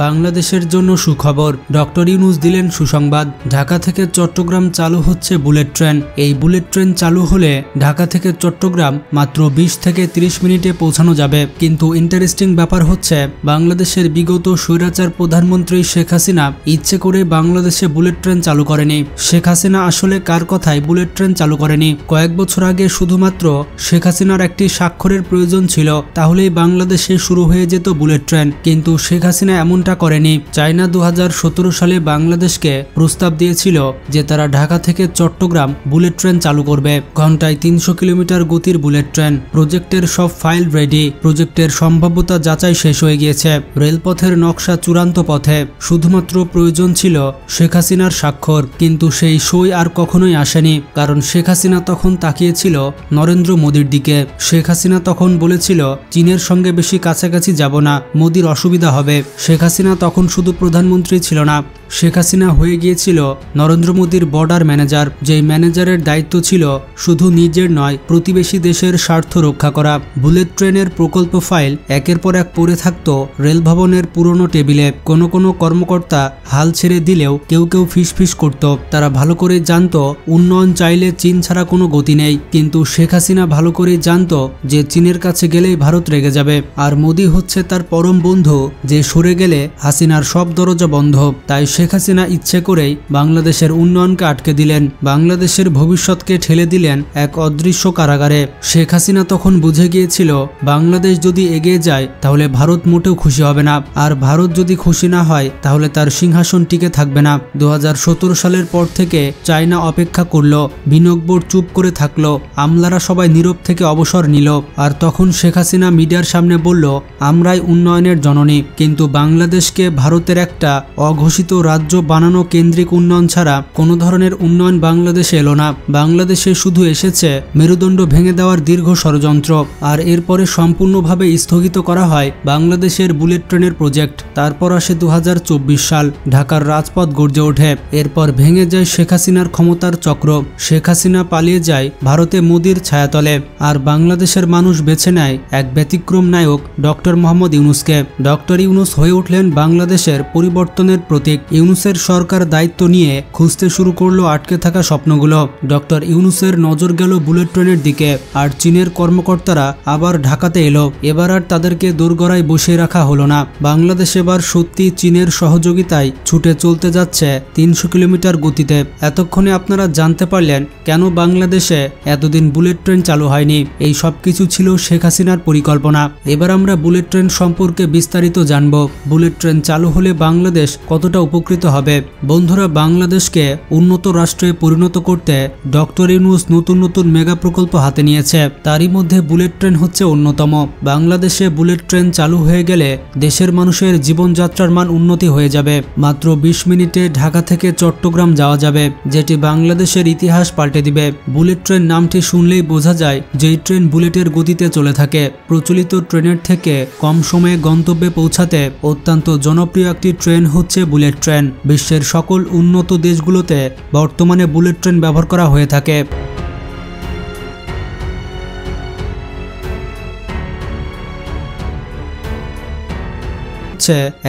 বাংলাদেশের জন্য সুখবর। ডক্টর ইউনূস দিলেন সুসংবাদ। ঢাকা থেকে চট্টগ্রাম চালু হচ্ছে বুলেট ট্রেন। এই বুলেট ট্রেন চালু হলে ঢাকা থেকে চট্টগ্রাম মাত্র 20 থেকে 30 মিনিটে পৌঁছানো যাবে। কিন্তু ইন্টারেস্টিং ব্যাপার হচ্ছে বাংলাদেশের বিগত স্বৈরাচার প্রধানমন্ত্রী শেখ হাসিনা ইচ্ছে করে বাংলাদেশে বুলেট ট্রেন চালু করেনি। শেখ হাসিনা আসলে কার কথায় বুলেট ট্রেন চালু করেনি? কয়েক বছর আগে শুধুমাত্র শেখ হাসিনার একটি স্বাক্ষরের প্রয়োজন ছিল, তাহলেই বাংলাদেশে শুরু হয়ে যেত বুলেট ট্রেন। কিন্তু শেখ হাসিনা এমনটা করেনি। চায়না 2017 সালে বাংলাদেশকে প্রস্তাব দিয়েছিল যে তারা ঢাকা থেকে চট্টগ্রাম বুলেট ট্রেন চালু করবে। ঘন্টায় 300 কিলোমিটার গতির বুলেট ট্রেন। প্রজেক্টের সব ফাইল রেডি। প্রজেক্টের সম্ভাব্যতা যাচাই শেষ হয়ে গিয়েছে। রেলপথের নকশা চূড়ান্ত পথে। শুধুমাত্র প্রয়োজন ছিল শেখ হাসিনার স্বাক্ষর। কিন্তু সেই সই আর কখনোই আসেনি, কারণ শেখ হাসিনা তখন তাকিয়েছিল নরেন্দ্র মোদীর দিকে। শেখ হাসিনা তখন বলেছিল চীনের সঙ্গে বেশি কাছাকাছি যাব না, মোদীর অসুবিধা হবে। শেখ হাসিনা তখন শুধু প্রধানমন্ত্রী ছিল না, শেখ হাসিনা হয়ে গিয়েছিল নরেন্দ্র মোদীর বর্ডার ম্যানেজার। যেই ম্যানেজারের দায়িত্ব ছিল শুধু নিজের নয়, প্রতিবেশী দেশের স্বার্থ রক্ষা করা। বুলেট ট্রেনের প্রকল্প ফাইল একের পর এক পড়ে থাকত রেল ভবনের পুরনো টেবিলে। কোনো কোনো কর্মকর্তা হাল ছেড়ে দিলেও কেউ কেউ ফিসফিস করত। তারা ভালো করে জানত উন্নয়ন চাইলে চীন ছাড়া কোনো গতি নেই। কিন্তু শেখ হাসিনা ভালো করে জানত যে চীনের কাছে গেলেই ভারত রেগে যাবে, আর মোদী হচ্ছে তার পরম বন্ধু, যে সরে গেলে হাসিনার সব দরজা বন্ধ। তাই শেখ হাসিনা ইচ্ছে করেই বাংলাদেশের উন্নয়নকে আটকে দিলেন, বাংলাদেশের ভবিষ্যৎকে ঠেলে দিলেন এক অদৃশ্য কারাগারে। শেখ হাসিনা তখন বুঝে গিয়েছিল বাংলাদেশ যদি এগিয়ে যায় তাহলে ভারত মোটেও খুশি হবে না, আর ভারত যদি খুশি না হয় তাহলে তার সিংহাসন টিকে থাকবে না। 2017 সালের পর থেকে চায়না অপেক্ষা করলো, বিনিয়োগ বোর্ড চুপ করে থাকলো, আমলারা সবাই নীরব থেকে অবসর নিল। আর তখন শেখ হাসিনা মিডিয়ার সামনে বলল আমরাই উন্নয়নের জননী। কিন্তু বাংলাদেশকে ভারতের একটা অঘোষিত রাজ্য বানানো কেন্দ্রিক উন্নয়ন ছাড়া কোনো ধরনের উন্নয়ন বাংলাদেশে এলো না। বাংলাদেশে শুধু এসেছে মেরুদণ্ড ভেঙে দেওয়ার দীর্ঘ ষড়যন্ত্র। আর এরপরে সম্পূর্ণভাবে স্থগিত করা হয় বাংলাদেশের বুলেট ট্রেনের প্রজেক্ট। তারপর আসে 2024 সাল। ঢাকার রাজপথ গর্জে ওঠে। এরপর ভেঙে যায় শেখ হাসিনার ক্ষমতার চক্র। শেখ হাসিনা পালিয়ে যায় ভারতে মোদীর ছায়াতলে। আর বাংলাদেশের মানুষ বেছে নেয় এক ব্যতিক্রম নায়ক ডক্টর মোহাম্মদ ইউনূসকে। ডক্টর ইউনূস হয়ে উঠলেন বাংলাদেশের পরিবর্তনের প্রতীক। ইউনূসের সরকার দায়িত্ব নিয়ে খুঁজতে শুরু করলো আটকে থাকা স্বপ্নগুলো। ডক্টর ইউনূসের নজর গেল বুলেট ট্রেনের দিকে। আর চীনের কর্মকর্তারা আবার ঢাকাতে এলো। এবার আর তাদেরকে দোরগোড়ায় বসিয়ে রাখা হলো না। বাংলাদেশ এবার সত্যি চীনের সহযোগিতায় ছুটে চলতে যাচ্ছে 300 কিলোমিটার গতিতে। এতক্ষণে আপনারা জানতে পারলেন কেন বাংলাদেশে এতদিন বুলেট ট্রেন চালু হয়নি। এই সব কিছু ছিল শেখ হাসিনার পরিকল্পনা। এবার আমরা বুলেট ট্রেন সম্পর্কে বিস্তারিত জানব। বুলেট ট্রেন চালু হলে বাংলাদেশ কতটা উপকৃত হবে। বন্ধুরা, বাংলাদেশকে উন্নত রাষ্ট্রে পরিণত করতে ডক্টর ইউনূস নতুন নতুন মেগা প্রকল্প হাতে নিয়েছে। তারই মধ্যে বুলেট ট্রেন হচ্ছে অন্যতম। বাংলাদেশে বুলেট ট্রেন চালু হয়ে গেলে দেশের মানুষের জীবনযাত্রার মান উন্নতি হয়ে যাবে। মাত্র 20 মিনিটে ঢাকা থেকে চট্টগ্রাম যাওয়া যাবে, যেটি বাংলাদেশের ইতিহাস পাল্টে দিবে। বুলেট ট্রেন নামটি শুনলেই বোঝা যায় যেই ট্রেন বুলেটের গতিতে চলে থাকে। প্রচলিত ট্রেনের থেকে কম সময়ে গন্তব্যে পৌঁছাতে অত্যন্ত জনপ্রিয় একটি ট্রেন হচ্ছে বুলেট ট্রেন। বিশ্বের সকল উন্নত দেশগুলোতে বর্তমানে বুলেট ট্রেন ব্যবহার করা হয়ে থাকে।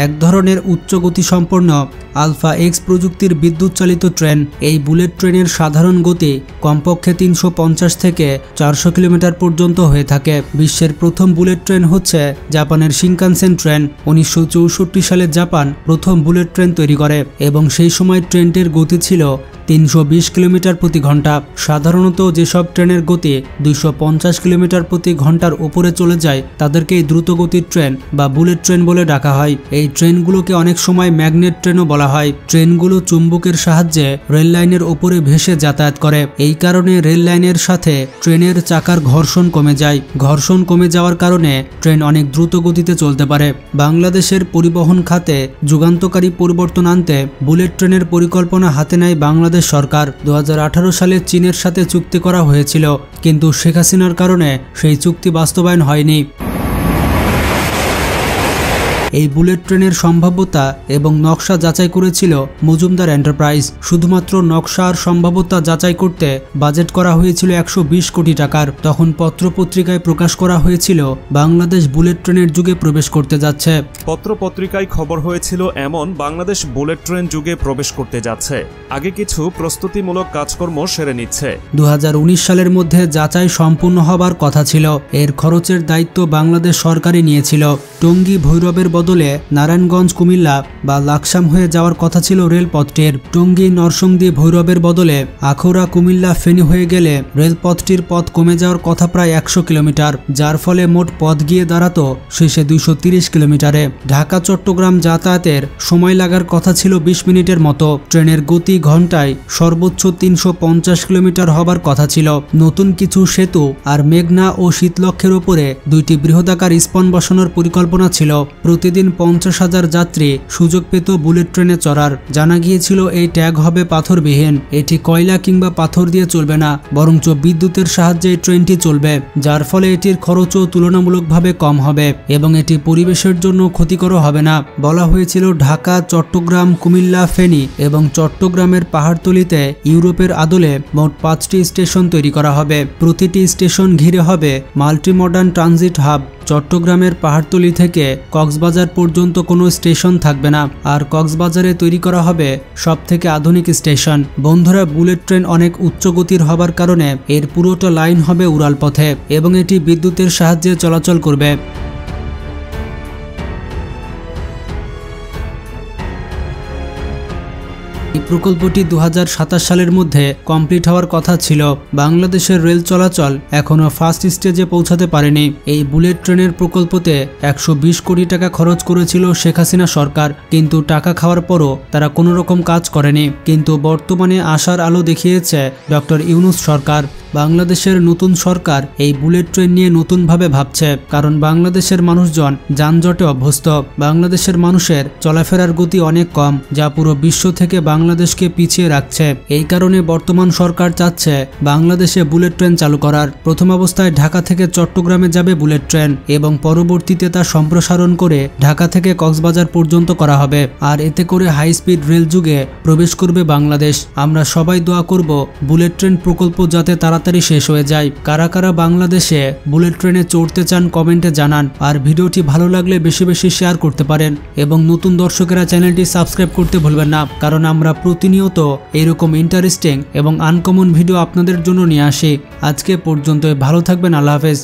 এক ধরনের উচ্চ গতি সম্পন্ন আলফা এক্স প্রযুক্তির বিদ্যুৎ চালিত ট্রেন। এই বুলেট ট্রেনের সাধারণ গতি কমপক্ষে 350 থেকে 400 কিলোমিটার পর্যন্ত হয়ে থাকে। বিশ্বের প্রথম বুলেট ট্রেন হচ্ছে জাপানের শিনকানসেন ট্রেন। 1964 সালে জাপান প্রথম বুলেট ট্রেন তৈরি করে এবং সেই সময় ট্রেনটির গতি ছিল 320 কিলোমিটার প্রতি ঘন্টা। সাধারণত যেসব ট্রেনের গতি 250 কিলোমিটার প্রতি ঘন্টার উপরে চলে যায় তাদেরকেই দ্রুতগতির ট্রেন বা বুলেট ট্রেন বলে ডাকা হয়। এই ট্রেনগুলোকে অনেক সময় ম্যাগনেট ট্রেনও বলা হয়। ট্রেনগুলো চুম্বকের সাহায্যে রেল লাইনের ওপরে ভেসে যাতায়াত করে। এই কারণে রেল লাইনের সাথে ট্রেনের চাকার ঘর্ষণ কমে যায়। ঘর্ষণ কমে যাওয়ার কারণে ট্রেন অনেক দ্রুত গতিতে চলতে পারে। বাংলাদেশের পরিবহন খাতে যুগান্তকারী পরিবর্তন আনতে বুলেট ট্রেনের পরিকল্পনা হাতে নেয় বাংলাদেশ সরকার। 2018 সালে চীনের সাথে চুক্তি করা হয়েছিল, কিন্তু শেখ হাসিনার কারণে সেই চুক্তি বাস্তবায়ন হয়নি। এই বুলেট ট্রেনের সম্ভাব্যতা এবং নকশা যাচাই করেছিল মজুমদার এন্টারপ্রাইজ। শুধুমাত্র নকশা আর সম্ভাব্যতা যাচাই করতে বাজেট করা হয়েছিল 120 কোটি টাকার। তখন পত্রপত্রিকায় প্রকাশ করা হয়েছিল বাংলাদেশ বুলেট ট্রেনের যুগে প্রবেশ করতে যাচ্ছে। পত্রপত্রিকায় খবর হয়েছিল এমন বাংলাদেশ বুলেট ট্রেন যুগে প্রবেশ করতে যাচ্ছে। আগে কিছু প্রস্তুতিমূলক কাজকর্ম সেরে নিচ্ছে। 2019 সালের মধ্যে যাচাই সম্পূর্ণ হবার কথা ছিল। এর খরচের দায়িত্ব বাংলাদেশ সরকারই নিয়েছিল। টঙ্গী ভৈরবের বদলে নারায়ণগঞ্জ কুমিল্লা বা লাকসাম হয়ে যাওয়ার কথা ছিল রেলপথটির। টঙ্গী নরসিংদী ভৈরবের বদলে আখাউড়া কুমিল্লা ফেনী হয়ে গেলে রেলপথটির পথ কমে যাওয়ার কথা প্রায় 100 কিলোমিটার, যার ফলে মোট পথ গিয়ে দাঁড়াতো শেষে 230 কিলোমিটারে। ঢাকা চট্টগ্রাম যাতায়াতের সময় লাগার কথা ছিল 20 মিনিটের মতো। ট্রেনের গতি ঘন্টায় সর্বোচ্চ 350 কিলোমিটার হবার কথা ছিল। নতুন কিছু সেতু আর মেঘনা ও শীতলক্ষের ওপরে 2টি বৃহদাকার স্পন বসানোর পরিকল্পনা ছিল। প্রতিদিন 50,000 যাত্রী সুযোগ পেত বুলেট ট্রেনে চড়ার। জানা গিয়েছিল এই ট্যাগ হবে পাথরবিহীন। এটি কয়লা কিংবা পাথর দিয়ে চলবে না, বরঞ্চ বিদ্যুতের সাহায্যে ট্রেনটি চলবে, যার ফলে এটির খরচও তুলনামূলকভাবে কম হবে এবং এটি পরিবেশের জন্য ক্ষতিকর হবে না। বলা হয়েছিল ঢাকা, চট্টগ্রাম, কুমিল্লা, ফেনী এবং চট্টগ্রামের পাহাড়তলিতে ইউরোপের আদলে মোট 5টি স্টেশন তৈরি করা হবে। প্রতিটি স্টেশন ঘিরে হবে মাল্টি মডার্ন ট্রানজিট হাব। চট্টগ্রামের পাহাড়তলি থেকে কক্সবাজার পর্যন্ত কোনো স্টেশন থাকবে না, আর কক্সবাজারে তৈরি করা হবে সবথেকে আধুনিক স্টেশন। বন্ধুরা, বুলেট ট্রেন অনেক উচ্চ গতির হবার কারণে এর পুরোটা লাইন হবে উড়াল পথে এবং এটি বিদ্যুতের সাহায্যে চলাচল করবে। এই প্রকল্পটি 2027 সালের মধ্যে কমপ্লিট হওয়ার কথা ছিল। বাংলাদেশের রেল চলাচল এখনও ফার্স্ট স্টেজে পৌঁছাতে পারেনি। এই বুলেট ট্রেনের প্রকল্পতে 120 কোটি টাকা খরচ করেছিল শেখ হাসিনা সরকার, কিন্তু টাকা খাওয়ার পরও তারা কোনো রকম কাজ করেনি। কিন্তু বর্তমানে আশার আলো দেখিয়েছে ডক্টর ইউনূস সরকার। বাংলাদেশের নতুন সরকার এই বুলেট ট্রেন নিয়ে নতুনভাবে ভাবছে, কারণ বাংলাদেশের মানুষজন যানজটে অভ্যস্ত। বাংলাদেশের মানুষের চলাফেরার গতি অনেক কম, যা পুরো বিশ্ব থেকে বাংলাদেশকে পিছিয়ে রাখছে। এই কারণে বর্তমান সরকার চাচ্ছে বাংলাদেশে বুলেট ট্রেন চালু করার। প্রথম অবস্থায় ঢাকা থেকে চট্টগ্রামে যাবে বুলেট ট্রেন এবং পরবর্তীতে তা সম্প্রসারণ করে ঢাকা থেকে কক্সবাজার পর্যন্ত করা হবে। আর এতে করে হাই স্পিড রেল যুগে প্রবেশ করবে বাংলাদেশ। আমরা সবাই দোয়া করব বুলেট ট্রেন প্রকল্প যাতে তাড়াতাড়ি শেষ হয়ে যায়। কারা কারা বাংলাদেশে বুলেট ট্রেনে চড়তে চান কমেন্টে জানান। আর ভিডিওটি ভালো লাগলে বেশি বেশি শেয়ার করতে পারেন এবং নতুন দর্শকেরা চ্যানেলটি সাবস্ক্রাইব করতে ভুলবেন না, কারণ আমরা প্রতিনিয়ত এরকম ইন্টারেস্টিং এবং আনকমন ভিডিও আপনাদের জন্য নিয়ে আসি। আজকে পর্যন্ত ভালো থাকবেন। আল্লাহ হাফেজ।